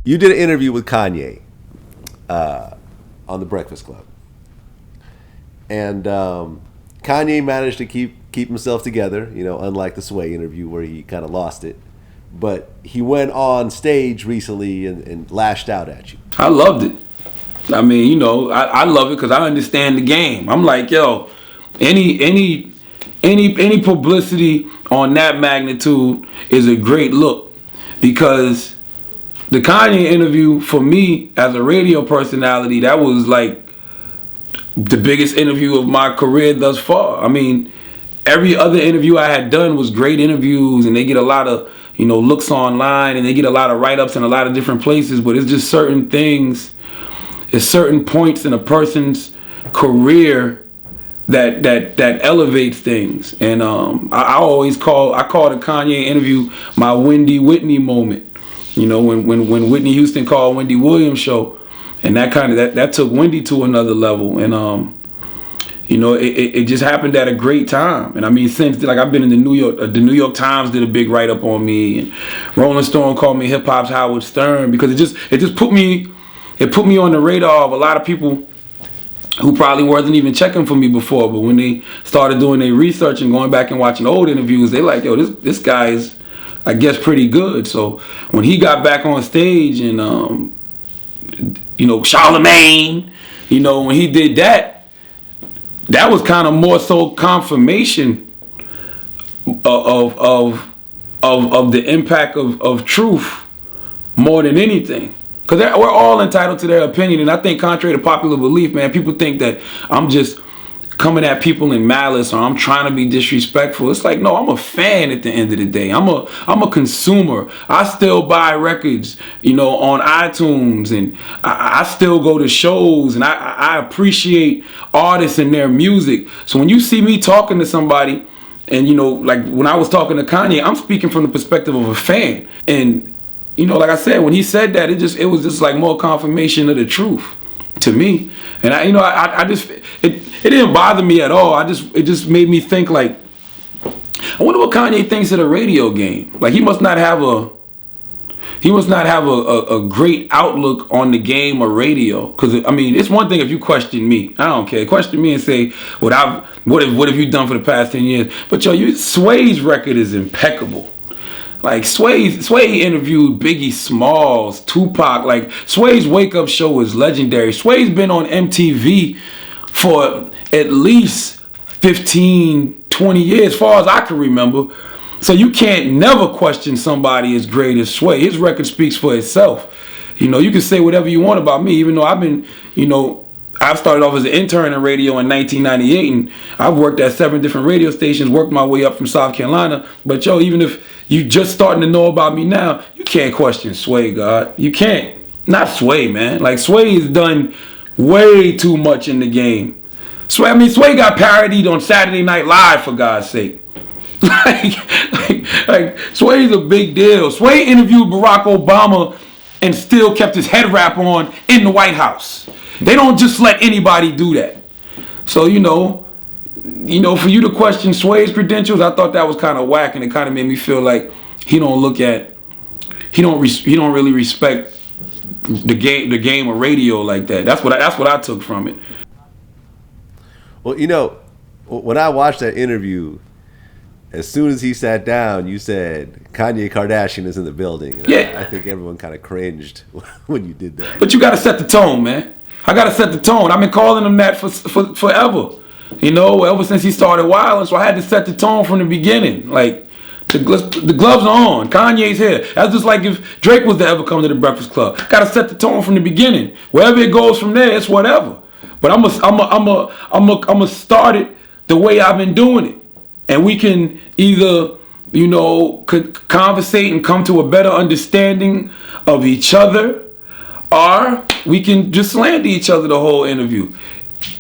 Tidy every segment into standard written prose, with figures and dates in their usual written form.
You did an interview with Kanye on the Breakfast Club, and Kanye managed to keep himself together. You know, unlike the Sway interview where he kind of lost it. But he went on stage recently and lashed out at you. I loved it. I mean, you know, I love it because I understand the game. I'm like, yo, any publicity on that magnitude is a great look, because the Kanye interview for me as a radio personality, that was like the biggest interview of my career thus far. I mean, every other interview I had done was great interviews, and they get a lot of, you know, looks online, and they get a lot of write-ups in a lot of different places, but it's just certain things, it's certain points in a person's career that elevates things. And I call the Kanye interview my Wendy Whitney moment. You know, when Whitney Houston called Wendy Williams show, and that took Wendy to another level. And you know, it just happened at a great time. And I mean, since, like, I've been in the New York Times did a big write up on me, and Rolling Stone called me hip hop's Howard Stern, because it just put me on the radar of a lot of people who probably wasn't even checking for me before. But when they started doing their research and going back and watching old interviews, they like, yo, this guy is, I guess, pretty good. So when he got back on stage and you know, Charlamagne, you know, when he did that was kind of more so confirmation of the impact of truth more than anything. Because we're all entitled to their opinion, and I think, contrary to popular belief, man, people think that I'm just coming at people in malice or I'm trying to be disrespectful. It's like, no, I'm a fan at the end of the day. I'm a consumer. I still buy records, you know, on iTunes, and I still go to shows, and I appreciate artists and their music. So when you see me talking to somebody, and, you know, like when I was talking to Kanye, I'm speaking from the perspective of a fan. And, you know, like I said, when he said that, it was just like more confirmation of the truth to me. And I just it didn't bother me at all. It just made me think, like, I wonder what Kanye thinks of the radio game. Like, he must not have a great outlook on the game of radio. Because, I mean, it's one thing if you question me. I don't care. Question me and say, what have you done for the past 10 years? But yo, Sway's record is impeccable. Like, Sway interviewed Biggie Smalls, Tupac. Like, Sway's Wake Up Show is legendary. Sway's been on MTV for at least 15, 20 years, as far as I can remember. So you can't never question somebody as great as Sway. His record speaks for itself. You know, you can say whatever you want about me, even though I've been, you know, I started off as an intern in radio in 1998, and I've worked at 7 different radio stations, worked my way up from South Carolina. But yo, even if you just starting to know about me now, you can't question Sway, God. You can't. Not Sway, man. Like, Sway has done way too much in the game. Sway got parodied on Saturday Night Live, for God's sake. like Sway's a big deal. Sway interviewed Barack Obama and still kept his head wrap on in the White House. They don't just let anybody do that. So, you know, for you to question Sway's credentials, I thought that was kind of whack, and it kind of made me feel like he don't really respect the game of radio like that. That's what I took from it. Well, you know, when I watched that interview, as soon as he sat down, you said Kanye Kardashian is in the building. And yeah, I think everyone kind of cringed when you did that. But you got to set the tone, man. I got to set the tone. I've been calling him that for forever. You know, ever since he started wilding. So I had to set the tone from the beginning. Like, the gloves are on. Kanye's here. That's just like if Drake was to ever come to the Breakfast Club. Got to set the tone from the beginning. Wherever it goes from there, it's whatever. But I'm a start it the way I've been doing it, and we can either, you know, conversate and come to a better understanding of each other, or we can just slander each other the whole interview.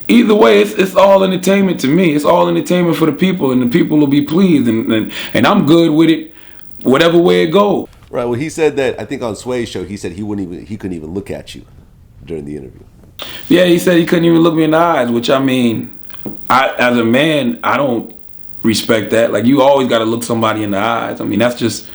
Either way, it's all entertainment to me. It's all entertainment for the people, and the people will be pleased, and I'm good with it, whatever way it goes. Right. Well, he said that, I think on Sway's show, he said he couldn't even look at you during the interview. Yeah, he said he couldn't even look me in the eyes, which, I mean, as a man, I don't respect that. Like, you always got to look somebody in the eyes. I mean, that's just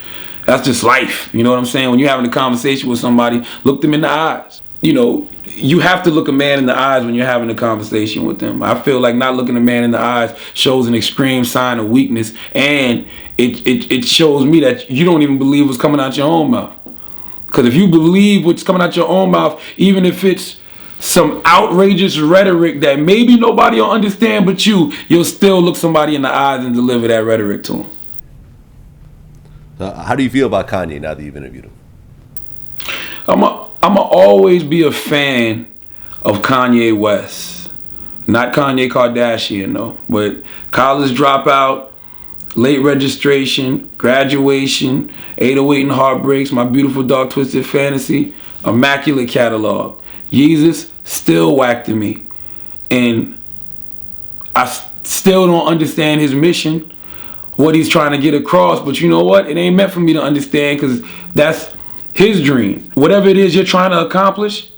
That's just life. You know what I'm saying? When you're having a conversation with somebody, look them in the eyes. You know, you have to look a man in the eyes when you're having a conversation with them. I feel like not looking a man in the eyes shows an extreme sign of weakness, and it shows me that you don't even believe what's coming out your own mouth. Because if you believe what's coming out your own mouth, even if it's some outrageous rhetoric that maybe nobody will understand but you'll still look somebody in the eyes and deliver that rhetoric to them. How do you feel about Kanye now that you've interviewed him? I'm always be a fan of Kanye West. Not Kanye Kardashian, though. But college dropout, late registration, graduation, 808 and Heartbreaks, My Beautiful Dark Twisted Fantasy, immaculate catalog. Yeezy still whacked me. And I still don't understand his mission, what he's trying to get across. But you know what? It ain't meant for me to understand, because that's his dream. Whatever it is you're trying to accomplish,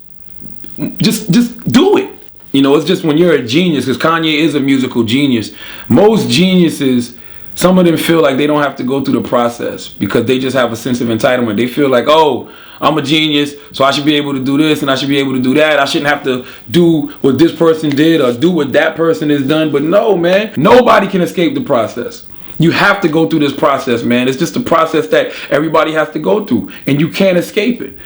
just do it. You know, it's just when you're a genius, because Kanye is a musical genius. Most geniuses, some of them feel like they don't have to go through the process because they just have a sense of entitlement. They feel like, oh, I'm a genius, so I should be able to do this and I should be able to do that. I shouldn't have to do what this person did or do what that person has done. But no, man, nobody can escape the process. You have to go through this process, man. It's just a process that everybody has to go through, and you can't escape it.